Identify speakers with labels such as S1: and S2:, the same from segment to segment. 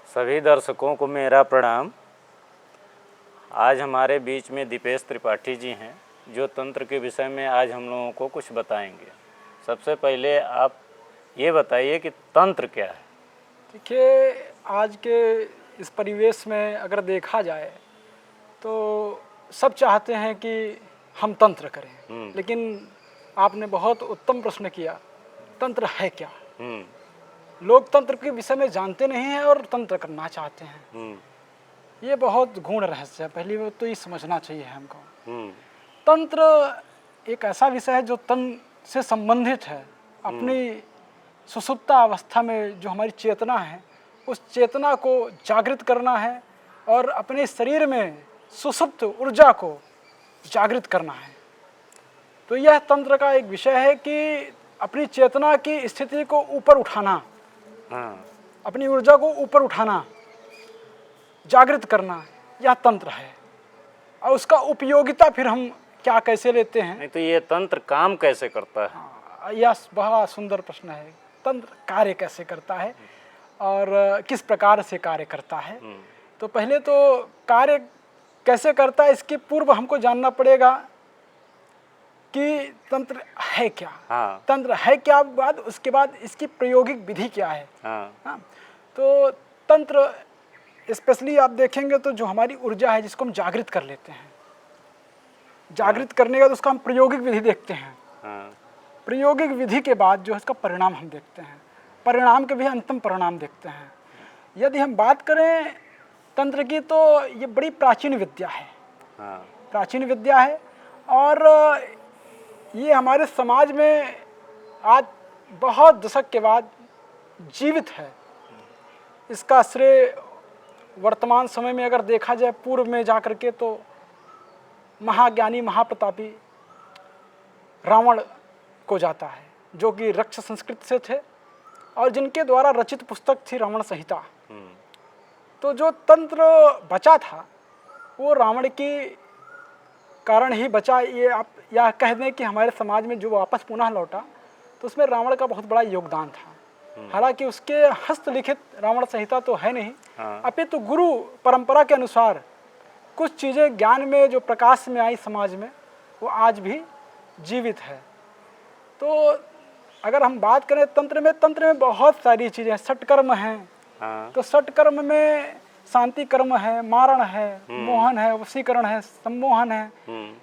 S1: सभी दर्शकों को मेरा प्रणाम। आज हमारे बीच में दीपेश त्रिपाठी जी हैं जो तंत्र के विषय में आज हम लोगों को कुछ बताएंगे। सबसे पहले आप ये बताइए कि तंत्र क्या है।
S2: देखिए, आज के इस परिवेश में अगर देखा जाए तो सब चाहते हैं कि हम तंत्र करें, लेकिन आपने बहुत उत्तम प्रश्न किया, तंत्र है क्या। लोग तंत्र के विषय में जानते नहीं हैं और तंत्र करना चाहते हैं। ये बहुत गूढ़ रहस्य है, पहली बात तो ये समझना चाहिए हमको। तंत्र एक ऐसा विषय है जो तन से संबंधित है। अपनी सुसुप्त अवस्था में जो हमारी चेतना है, उस चेतना को जागृत करना है और अपने शरीर में सुसुप्त ऊर्जा को जागृत करना है। तो यह तंत्र का एक विषय है कि अपनी चेतना की स्थिति को ऊपर उठाना, अपनी ऊर्जा को ऊपर उठाना, जागृत करना, यह तंत्र है। और उसका उपयोगिता फिर हम क्या कैसे लेते हैं।
S1: नहीं तो ये तंत्र काम कैसे करता है।
S2: यह बड़ा सुंदर प्रश्न है। तंत्र कार्य कैसे करता है और किस प्रकार से कार्य करता है। तो पहले तो कार्य कैसे करता है इसके पूर्व हमको जानना पड़ेगा कि तंत्र है क्या। तंत्र है क्या, बाद उसके बाद इसकी प्रायोगिक विधि क्या है। तो तंत्र स्पेशली आप देखेंगे तो जो हमारी ऊर्जा है जिसको हम जागृत कर लेते हैं, जागृत करने के बाद उसका हम प्रायोगिक विधि देखते हैं। प्रायोगिक विधि के बाद जो है इसका परिणाम हम देखते हैं, परिणाम के भी अंतिम परिणाम देखते हैं। यदि हम बात करें तंत्र की तो ये बड़ी प्राचीन विद्या है। प्राचीन विद्या है और ये हमारे समाज में आज बहुत दशक के बाद जीवित है। इसका श्रेय वर्तमान समय में अगर देखा जाए पूर्व में जाकर के तो महाज्ञानी महाप्रतापी रावण को जाता है, जो कि रक्ष संस्कृति से थे और जिनके द्वारा रचित पुस्तक थी रावण संहिता। तो जो तंत्र बचा था वो रावण के कारण ही बचा। ये आप या कह दें कि हमारे समाज में जो वापस पुनः लौटा तो उसमें रावण का बहुत बड़ा योगदान था। हालांकि उसके हस्तलिखित रावण संहिता तो है नहीं, अपितु तो गुरु परंपरा के अनुसार कुछ चीज़ें ज्ञान में जो प्रकाश में आई समाज में वो आज भी जीवित है। तो अगर हम बात करें तंत्र में बहुत सारी चीज़ें हैं। षटकर्म हैं, तो षटकर्म में शांति कर्म है, मारण है, मोहन है, वशीकरण है, सम्मोहन है।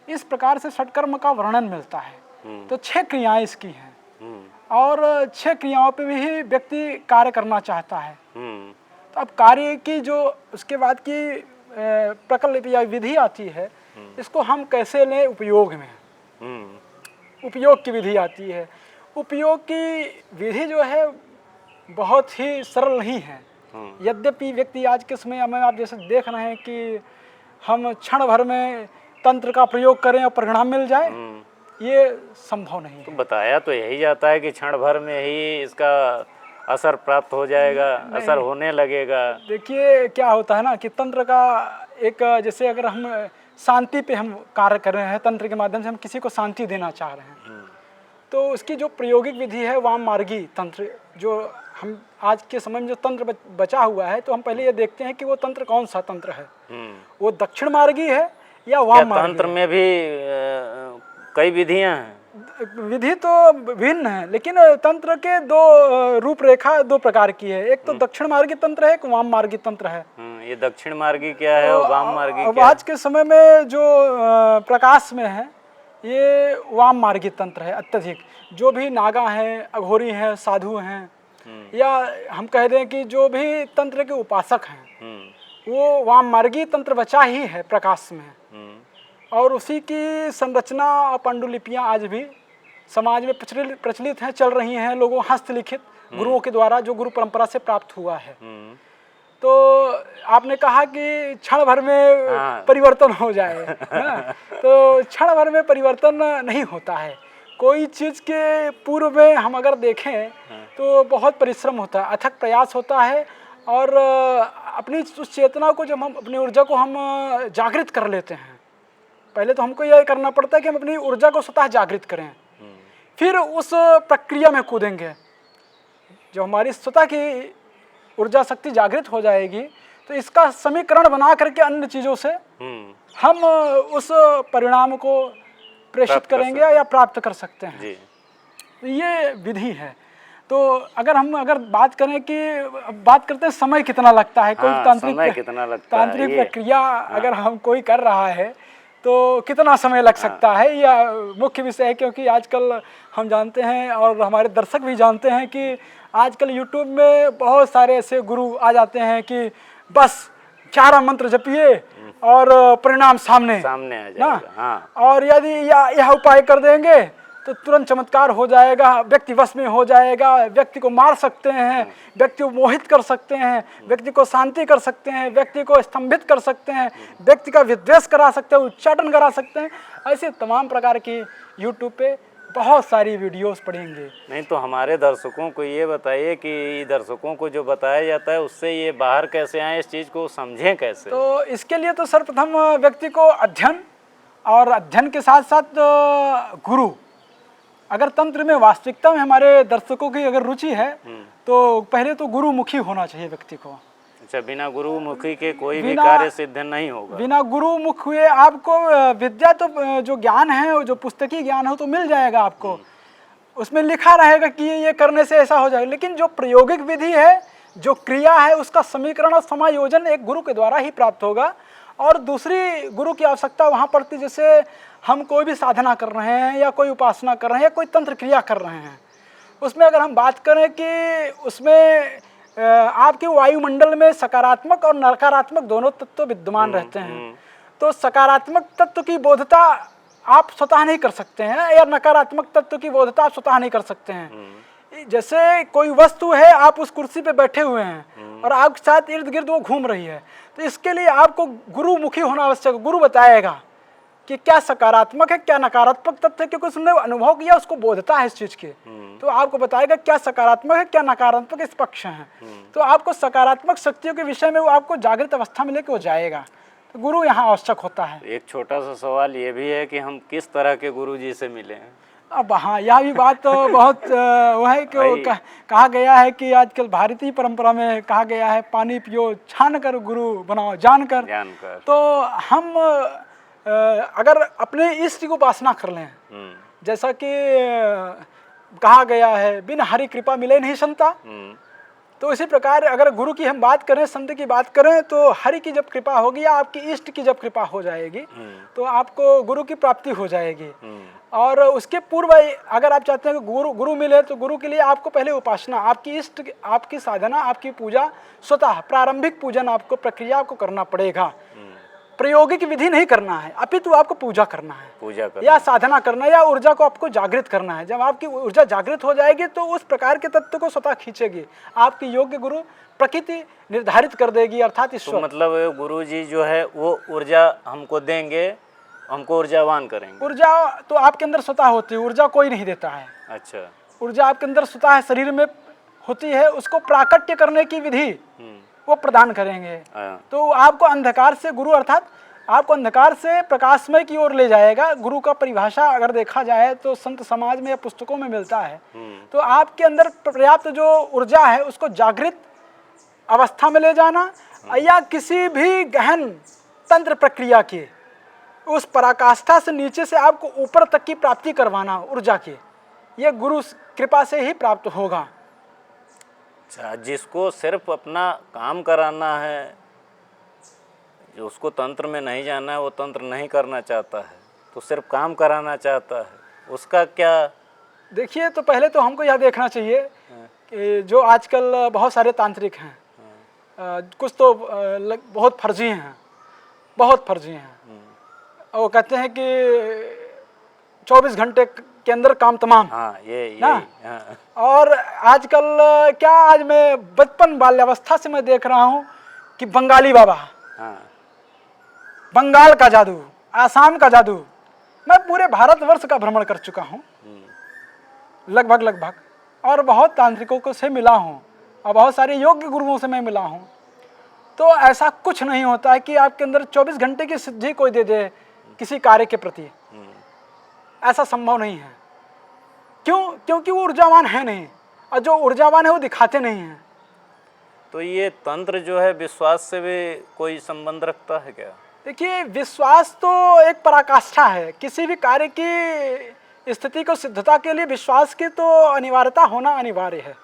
S2: इस प्रकार से षटकर्म का वर्णन मिलता है। तो 6 क्रियाएं इसकी हैं और 6 क्रियाओं पे भी व्यक्ति कार्य करना चाहता है। तो अब कार्य की जो उसके बाद की प्रकल्प या विधि आती है, इसको हम कैसे लें उपयोग में। उपयोग की विधि आती है। उपयोग की विधि जो है बहुत ही सरल नहीं है। यद्यपि व्यक्ति आज के समय में आप जैसे देख रहे हैं कि हम क्षण भर में तंत्र का प्रयोग करें और परिणाम मिल जाए, ये संभव नहीं है।
S1: तो बताया तो यही जाता है कि क्षण भर में ही इसका असर प्राप्त हो जाएगा, असर होने लगेगा।
S2: देखिए क्या होता है ना कि तंत्र का एक जैसे अगर हम शांति पे हम कार्य कर रहे हैं, तंत्र के माध्यम से हम किसी को शांति देना चाह रहे हैं, तो उसकी जो प्रायोगिक विधि है वाम मार्गी तंत्र, जो हम आज के समय में जो तंत्र बचा हुआ है, तो हम पहले ये देखते हैं कि वो तंत्र कौन सा तंत्र है। वो दक्षिण मार्गी है या वाम मार्गी। तंत्र
S1: में भी कई विधियां हैं।
S2: विधि तो भिन्न है, लेकिन तंत्र के 2 रूपरेखा 2 प्रकार की है। एक तो दक्षिण मार्गी तंत्र है, एक वाम मार्गी तंत्र है।
S1: ये दक्षिण मार्गी क्या है और वाम मार्गी क्या है?
S2: आज के समय में जो प्रकाश में है ये वाम मार्गी तंत्र है अत्यधिक। जो भी नागा हैं, अघोरी हैं, साधु हैं, या हम कह दें कि जो भी तंत्र के उपासक हैं, वो वाम मार्गी तंत्र बचा ही है प्रकाश में। और उसी की संरचना और पांडुलिपियाँ आज भी समाज में प्रचलित हैं, चल रही हैं, लोगों हस्तलिखित गुरुओं के द्वारा, जो गुरु परंपरा से प्राप्त हुआ है। तो आपने कहा कि क्षण भर में परिवर्तन हो जाए, तो क्षण भर में परिवर्तन नहीं होता है। कोई चीज़ के पूर्व में हम अगर देखें तो बहुत परिश्रम होता है, अथक प्रयास होता है। और अपनी उस चेतना को जब हम अपनी ऊर्जा को हम जागृत कर लेते हैं, पहले तो हमको यह करना पड़ता है कि हम अपनी ऊर्जा को स्वतः जागृत करें, फिर उस प्रक्रिया में कूदेंगे जो हमारी स्वतः की ऊर्जा शक्ति जागृत हो जाएगी तो इसका समीकरण बना करके अन्य चीज़ों से हम उस परिणाम को प्रेषित करेंगे या प्राप्त कर सकते हैं। तो ये विधि है। तो अगर बात करें कि बात करते हैं समय कितना लगता है, कोई तांत्रिक प्रक्रिया अगर हम कोई कर रहा है तो कितना समय लग सकता है, या मुख्य विषय है। क्योंकि आजकल हम जानते हैं और हमारे दर्शक भी जानते हैं कि आजकल यूट्यूब में बहुत सारे ऐसे गुरु आ जाते हैं कि बस 11 मंत्र जपिए और परिणाम सामने
S1: आ जाएगा।
S2: और यदि यह उपाय कर देंगे तो तुरंत चमत्कार हो जाएगा, व्यक्ति वश में हो जाएगा, व्यक्ति को मार सकते हैं, व्यक्ति को मोहित कर सकते हैं, व्यक्ति को शांति कर सकते हैं, व्यक्ति को स्तंभित कर सकते हैं, व्यक्ति का विद्वेष करा सकते हैं, उच्चाटन करा सकते हैं। ऐसे तमाम प्रकार की यूट्यूब पे बहुत सारी वीडियोस पढ़ेंगे।
S1: नहीं तो हमारे दर्शकों को ये बताइए कि दर्शकों को जो बताया जाता है उससे ये बाहर कैसे आए, इस चीज़ को समझें कैसे?
S2: तो इसके लिए तो सर्वप्रथम व्यक्ति को अध्ययन, और अध्ययन के साथ साथ गुरु। अगर तंत्र में वास्तविकता में हमारे दर्शकों की अगर रुचि है तो पहले तो गुरुमुखी होना चाहिए व्यक्ति को।
S1: अच्छा, बिना गुरुमुखी के कोई भी कार्य सिद्ध नहीं होगा।
S2: बिना गुरुमुख हुए आपको विद्या तो जो ज्ञान है, जो पुस्तकी ज्ञान हो तो मिल जाएगा आपको, उसमें लिखा रहेगा कि ये करने से ऐसा हो जाएगा। लेकिन जो प्रायोगिक विधि है, जो क्रिया है, उसका समीकरण और समायोजन एक गुरु के द्वारा ही प्राप्त होगा। और दूसरी गुरु की आवश्यकता वहाँ पड़ती, जैसे हम कोई भी साधना कर रहे हैं या कोई उपासना कर रहे हैं या कोई तंत्र क्रिया कर रहे हैं, उसमें अगर हम बात करें कि उसमें आपके वायुमंडल में सकारात्मक और नकारात्मक दोनों तत्व विद्यमान रहते हैं। तो सकारात्मक तत्व की बोधता आप स्वतः नहीं कर सकते हैं, या नकारात्मक तत्व की बोधता आप स्वतः नहीं कर सकते हैं। जैसे कोई वस्तु है, आप उस कुर्सी पे बैठे हुए हैं और आपके साथ इर्द गिर्द वो घूम रही है, तो इसके लिए आपको गुरुमुखी होना आवश्यक है। गुरु बताएगा कि क्या सकारात्मक है, क्या नकारात्मक तत्व है, क्योंकि उसने अनुभव किया, उसको बोधता है इस चीज की। तो आपको बताएगा क्या सकारात्मक है, क्या नकारात्मक इस पक्ष है। तो आपको सकारात्मक शक्तियों के विषय में वो आपको जागृत अवस्था में लेके वो जाएगा। तो गुरु यहाँ आवश्यक होता है।
S1: एक छोटा सा सवाल ये भी है कि हम किस तरह के गुरु जी से मिले हैं?
S2: अब हाँ, यह भी बात तो बहुत वो है कि कहा गया है कि आजकल भारतीय परंपरा में कहा गया है, पानी पियो छान कर गुरु बनाओ जानकर। तो हम अगर अपने इष्ट की उपासना कर लें, जैसा कि कहा गया है, बिन हरि कृपा मिले नहीं संता, तो इसी प्रकार अगर गुरु की हम बात करें, संत की बात करें, तो हरि की जब कृपा होगी या आपकी इष्ट की जब कृपा हो जाएगी तो आपको गुरु की प्राप्ति हो जाएगी। और उसके पूर्व अगर आप चाहते हैं कि गुरु मिले, तो गुरु के लिए आपको पहले उपासना, आपकी इष्ट, आपकी साधना, आपकी पूजा, स्वतः प्रारंभिक पूजन आपको प्रक्रिया आपको करना पड़ेगा। प्रायोगिक विधि नहीं करना है, अपितु आपको पूजा करना है, या साधना करना है, या ऊर्जा को आपको जागृत करना है। जब आपकी ऊर्जा जागृत हो जाएगी तो उस प्रकार के तत्व को स्वतः खींचेगी आपकी योग्य गुरु, प्रकृति निर्धारित कर देगी, अर्थात ईश्वर।
S1: तो मतलब गुरु जी जो है वो ऊर्जा हमको देंगे, हमको ऊर्जावान करेंगे।
S2: ऊर्जा तो आपके अंदर स्वतः होती है, ऊर्जा कोई नहीं देता है।
S1: अच्छा,
S2: ऊर्जा आपके अंदर स्वतः शरीर में होती है, उसको प्राकट्य करने की विधि वो प्रदान करेंगे। तो आपको अंधकार से गुरु, अर्थात आपको अंधकार से प्रकाशमय की ओर ले जाएगा। गुरु का परिभाषा अगर देखा जाए तो संत समाज में या पुस्तकों में मिलता है। तो आपके अंदर पर्याप्त जो ऊर्जा है उसको जागृत अवस्था में ले जाना, या किसी भी गहन तंत्र प्रक्रिया की उस पराकाष्ठा से नीचे से आपको ऊपर तक की प्राप्ति करवाना ऊर्जा की, ये गुरु कृपा से ही प्राप्त होगा।
S1: अच्छा, जिसको सिर्फ अपना काम कराना है, जो उसको तंत्र में नहीं जाना है, वो तंत्र नहीं करना चाहता है, तो सिर्फ काम कराना चाहता है, उसका क्या? देखिए,
S2: तो पहले तो हमको यह देखना चाहिए कि जो आजकल बहुत सारे तांत्रिक हैं, कुछ तो बहुत फर्जी हैं, वो कहते हैं कि 24 घंटे के अंदर काम तमाम। और आजकल क्या, आज मैं बचपन बाल्यावस्था से मैं देख रहा हूँ कि बंगाली बाबा, बंगाल का जादू, आसाम का जादू, मैं पूरे भारतवर्ष का भ्रमण कर चुका हूँ लगभग, और बहुत तांत्रिकों को से मिला हूँ और बहुत सारे योग्य गुरुओं से मैं मिला हूँ। तो ऐसा कुछ नहीं होता है कि आपके अंदर 24 घंटे की सिद्धि कोई दे दे किसी कार्य के प्रति, ऐसा संभव नहीं है। क्यों? क्योंकि वो ऊर्जावान है नहीं, और जो ऊर्जावान है वो दिखाते नहीं हैं।
S1: तो ये तंत्र जो है विश्वास से भी कोई संबंध रखता है क्या?
S2: देखिए, विश्वास तो एक पराकाष्ठा है। किसी भी कार्य की स्थिति को सिद्धता के लिए विश्वास की तो अनिवार्यता होना अनिवार्य है।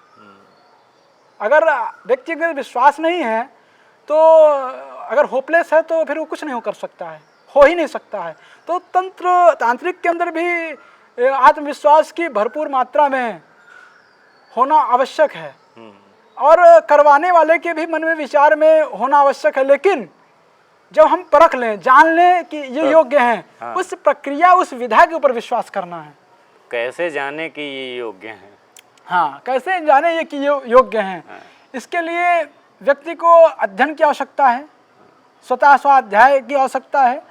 S2: अगर व्यक्ति में विश्वास नहीं है तो अगर होपलेस है तो फिर वो कुछ नहीं कर सकता है, हो ही नहीं सकता है। तो तांत्रिक के अंदर भी आत्मविश्वास की भरपूर मात्रा में होना आवश्यक है और करवाने वाले के भी मन में विचार में होना आवश्यक है। लेकिन जब हम परख लें, जान लें कि ये योग्य हैं,
S1: हाँ।
S2: उस प्रक्रिया, उस विधा के ऊपर विश्वास करना है।
S1: कैसे जाने कि ये योग्य हैं?
S2: हाँ, कैसे जाने ये कि ये योग्य हैं?
S1: हाँ।
S2: इसके लिए व्यक्ति को अध्ययन की आवश्यकता है, स्वतः स्वाध्याय की आवश्यकता है।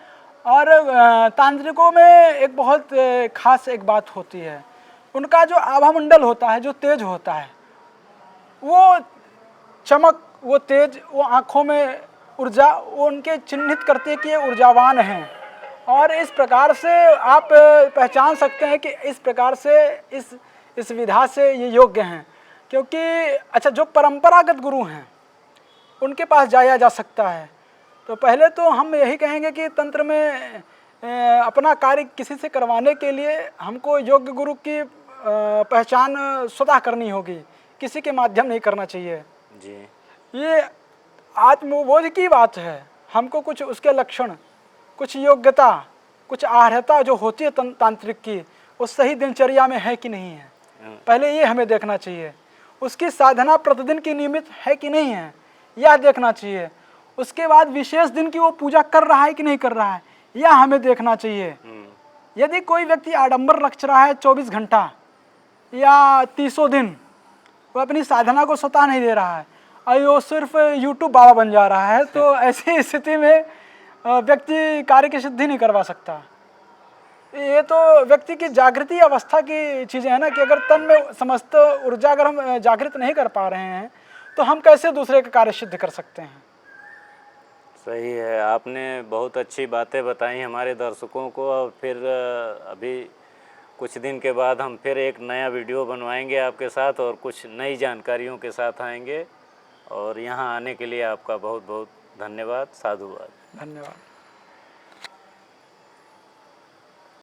S2: और तांत्रिकों में एक बहुत खास एक बात होती है, उनका जो आभामंडल होता है, जो तेज होता है, वो चमक, वो तेज, वो आँखों में ऊर्जा, वो उनके चिन्हित करते हैं कि ये ऊर्जावान हैं। और इस प्रकार से आप पहचान सकते हैं कि इस प्रकार से इस विधा से ये योग्य हैं। क्योंकि अच्छा, जो परंपरागत गुरु हैं उनके पास जाया जा सकता है। तो पहले तो हम यही कहेंगे कि तंत्र में अपना कार्य किसी से करवाने के लिए हमको योग्य गुरु की पहचान स्वतः करनी होगी, किसी के माध्यम नहीं करना चाहिए
S1: जी।
S2: ये आत्मबोध की बात है। हमको कुछ उसके लक्षण, कुछ योग्यता, कुछ आर्हता जो होती है तांत्रिक की, वो सही दिनचर्या में है कि नहीं है, पहले ये हमें देखना चाहिए। उसकी साधना प्रतिदिन की नियमित है कि नहीं है, यह देखना चाहिए। उसके बाद विशेष दिन की वो पूजा कर रहा है कि नहीं कर रहा है, यह हमें देखना चाहिए। यदि कोई व्यक्ति आडंबर रच रहा है 24 घंटा या 30 दिन, वो अपनी साधना को स्वतः नहीं दे रहा है और वो सिर्फ यूट्यूब बाबा बन जा रहा है, तो ऐसी स्थिति में व्यक्ति कार्य की सिद्धि नहीं करवा सकता। ये तो व्यक्ति की जागृति अवस्था की चीज़ें हैं ना, कि अगर तन में समस्त ऊर्जा अगर हम जागृत नहीं कर पा रहे हैं तो हम कैसे दूसरे का कार्य सिद्ध कर सकते हैं।
S1: सही है, आपने बहुत अच्छी बातें बताई हमारे दर्शकों को। और फिर अभी कुछ दिन के बाद हम फिर एक नया वीडियो बनवाएंगे आपके साथ और कुछ नई जानकारियों के साथ आएंगे। और यहाँ आने के लिए आपका बहुत बहुत धन्यवाद, साधुवाद।
S2: धन्यवाद।